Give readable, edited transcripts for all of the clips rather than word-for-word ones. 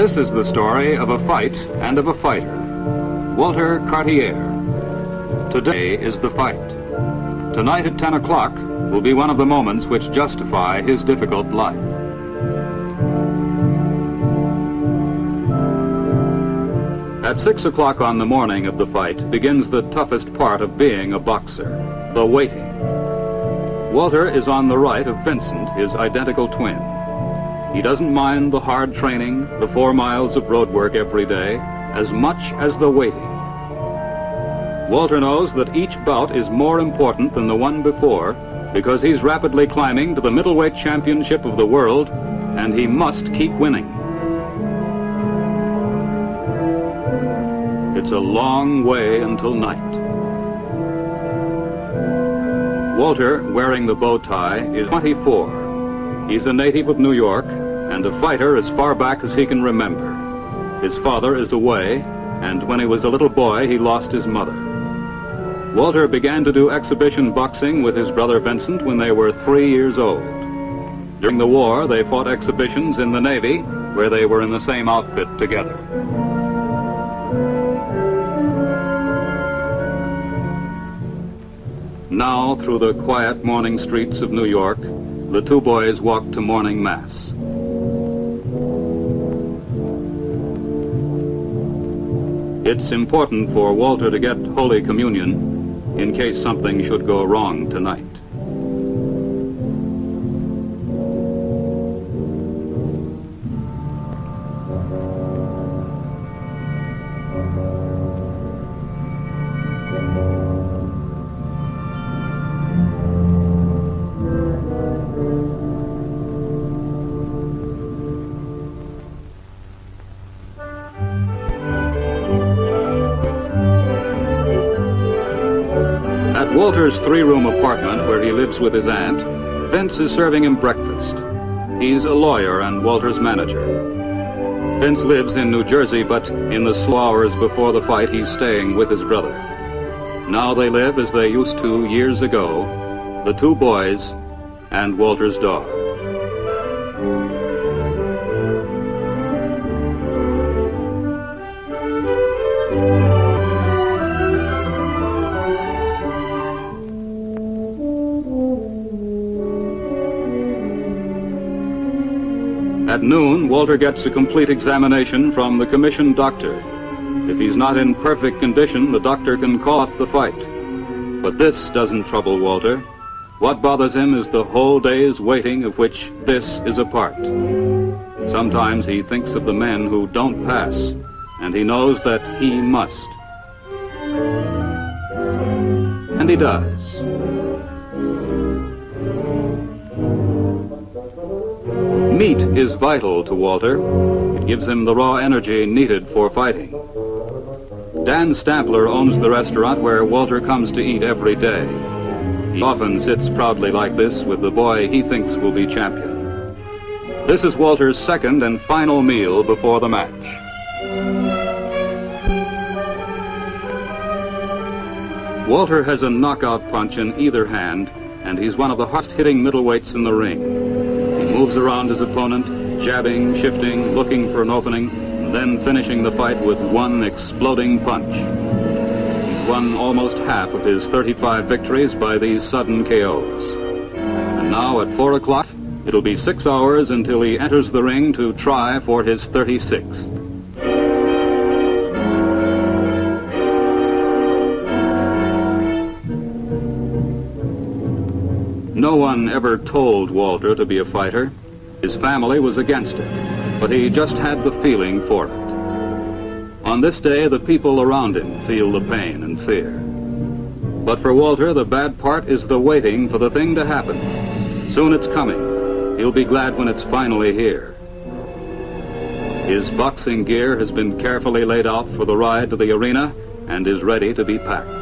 This is the story of a fight and of a fighter, Walter Cartier. Today is the fight. Tonight at 10 o'clock will be one of the moments which justify his difficult life. At 6 o'clock on the morning of the fight begins the toughest part of being a boxer, the waiting. Walter is on the right of Vincent, his identical twin. He doesn't mind the hard training, the 4 miles of road work every day, as much as the waiting. Walter knows that each bout is more important than the one before because he's rapidly climbing to the middleweight championship of the world, and he must keep winning. It's a long way until night. Walter, wearing the bow tie, is 24. He's a native of New York and a fighter as far back as he can remember. His father is away, and when he was a little boy, he lost his mother. Walter began to do exhibition boxing with his brother Vincent when they were 3 years old. During the war, they fought exhibitions in the Navy, where they were in the same outfit together. Now, through the quiet morning streets of New York, the two boys walk to morning mass. It's important for Walter to get Holy Communion in case something should go wrong tonight. Walter's 3-room apartment, where he lives with his aunt, Vince is serving him breakfast. He's a lawyer and Walter's manager. Vince lives in New Jersey, but in the slow hours before the fight, he's staying with his brother. Now they live as they used to years ago, the two boys and Walter's dog. At noon, Walter gets a complete examination from the commissioned doctor. If he's not in perfect condition, the doctor can call off the fight. But this doesn't trouble Walter. What bothers him is the whole day's waiting, of which this is a part. Sometimes he thinks of the men who don't pass, and he knows that he must. And he does. Meat is vital to Walter. It gives him the raw energy needed for fighting. Dan Stampler owns the restaurant where Walter comes to eat every day. He often sits proudly like this with the boy he thinks will be champion. This is Walter's second and final meal before the match. Walter has a knockout punch in either hand, and he's one of the hardest hitting middleweights in the ring. He moves around his opponent, jabbing, shifting, looking for an opening, and then finishing the fight with one exploding punch. He's won almost half of his 35 victories by these sudden KOs. And now at 4 o'clock, it'll be 6 hours until he enters the ring to try for his 36th. No one ever told Walter to be a fighter. His family was against it, but he just had the feeling for it. On this day, the people around him feel the pain and fear. But for Walter, the bad part is the waiting for the thing to happen. Soon it's coming. He'll be glad when it's finally here. His boxing gear has been carefully laid out for the ride to the arena and is ready to be packed.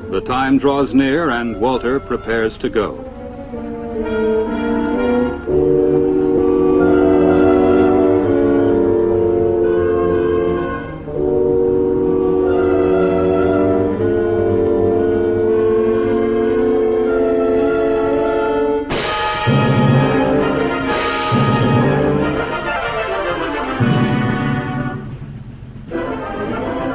The time draws near and Walter prepares to go.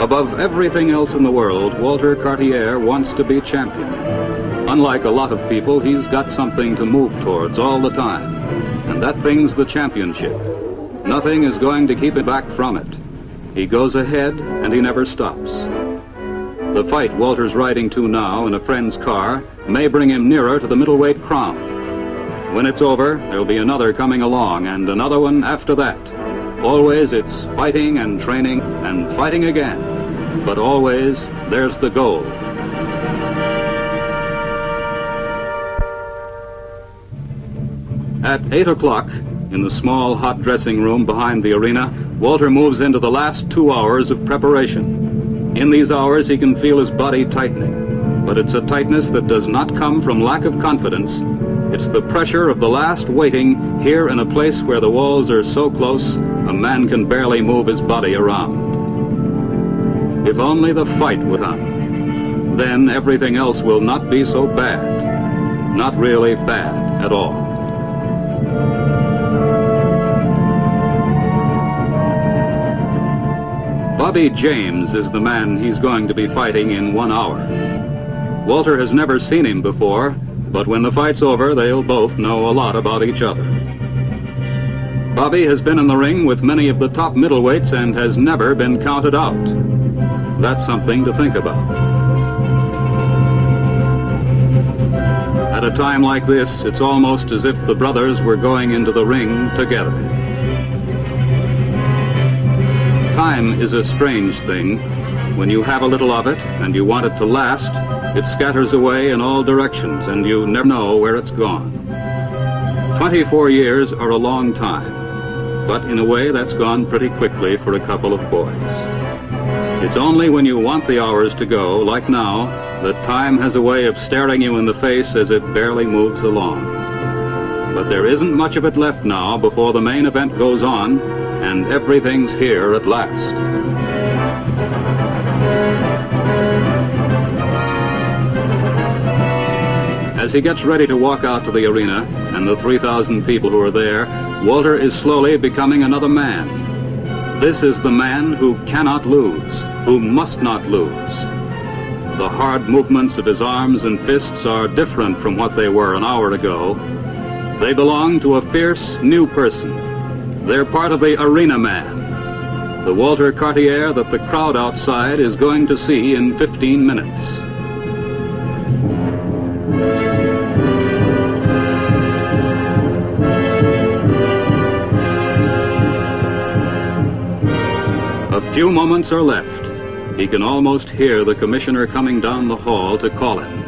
Above everything else in the world, Walter Cartier wants to be champion. Unlike a lot of people, he's got something to move towards all the time, and that thing's the championship. Nothing is going to keep him back from it. He goes ahead, and he never stops. The fight Walter's riding to now in a friend's car may bring him nearer to the middleweight crown. When it's over, there'll be another coming along, and another one after that. Always it's fighting and training and fighting again. But always there's the goal. At 8 o'clock, in the small hot dressing room behind the arena, Walter moves into the last 2 hours of preparation. In these hours, he can feel his body tightening, but it's a tightness that does not come from lack of confidence. It's the pressure of the last waiting here in a place where the walls are so close, a man can barely move his body around. If only the fight would on. Then everything else will not be so bad. Not really bad at all. Bobby James is the man he's going to be fighting in 1 hour. Walter has never seen him before, but when the fight's over, they'll both know a lot about each other. Bobby has been in the ring with many of the top middleweights and has never been counted out. That's something to think about. At a time like this, it's almost as if the brothers were going into the ring together. Time is a strange thing. When you have a little of it and you want it to last, it scatters away in all directions and you never know where it's gone. 24 years are a long time, but in a way that's gone pretty quickly for a couple of boys. It's only when you want the hours to go, like now, that time has a way of staring you in the face as it barely moves along. But there isn't much of it left now before the main event goes on, and everything's here at last. As he gets ready to walk out to the arena, and the 3,000 people who are there, Walter is slowly becoming another man. This is the man who cannot lose, who must not lose. The hard movements of his arms and fists are different from what they were an hour ago. They belong to a fierce new person. They're part of the arena man, the Walter Cartier that the crowd outside is going to see in 15 minutes. A few moments are left. He can almost hear the commissioner coming down the hall to call him.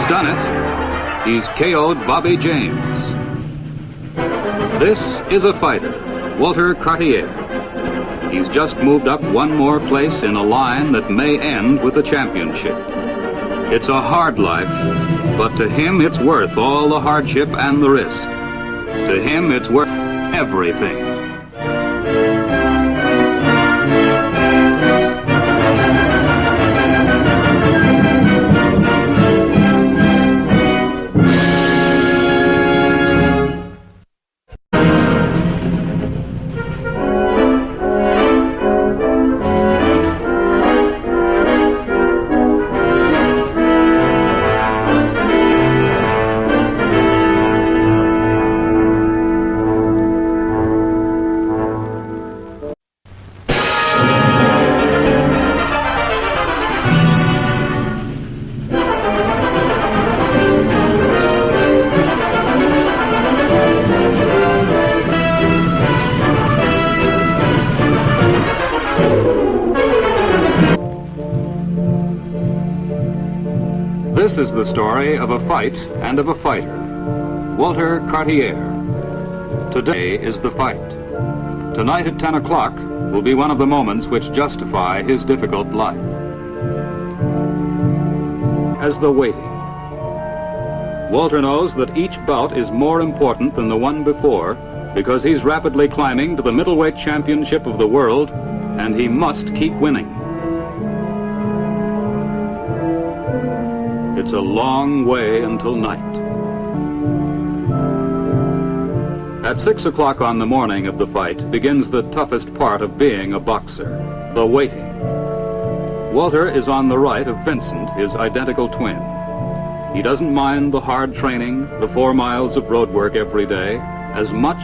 done it. He's KO'd Bobby James. This is a fighter, Walter Cartier. He's just moved up one more place in a line that may end with the championship. It's a hard life, but to him it's worth all the hardship and the risk. To him it's worth everything. This is the story of a fight and of a fighter, Walter Cartier. Today is the fight. Tonight at 10 o'clock will be one of the moments which justify his difficult life. As the waiting. Walter knows that each bout is more important than the one before because he's rapidly climbing to the middleweight championship of the world, and he must keep winning. It's a long way until night. At 6 o'clock on the morning of the fight begins the toughest part of being a boxer, the waiting. Walter is on the right of Vincent, his identical twin. He doesn't mind the hard training, the 4 miles of road work every day, as much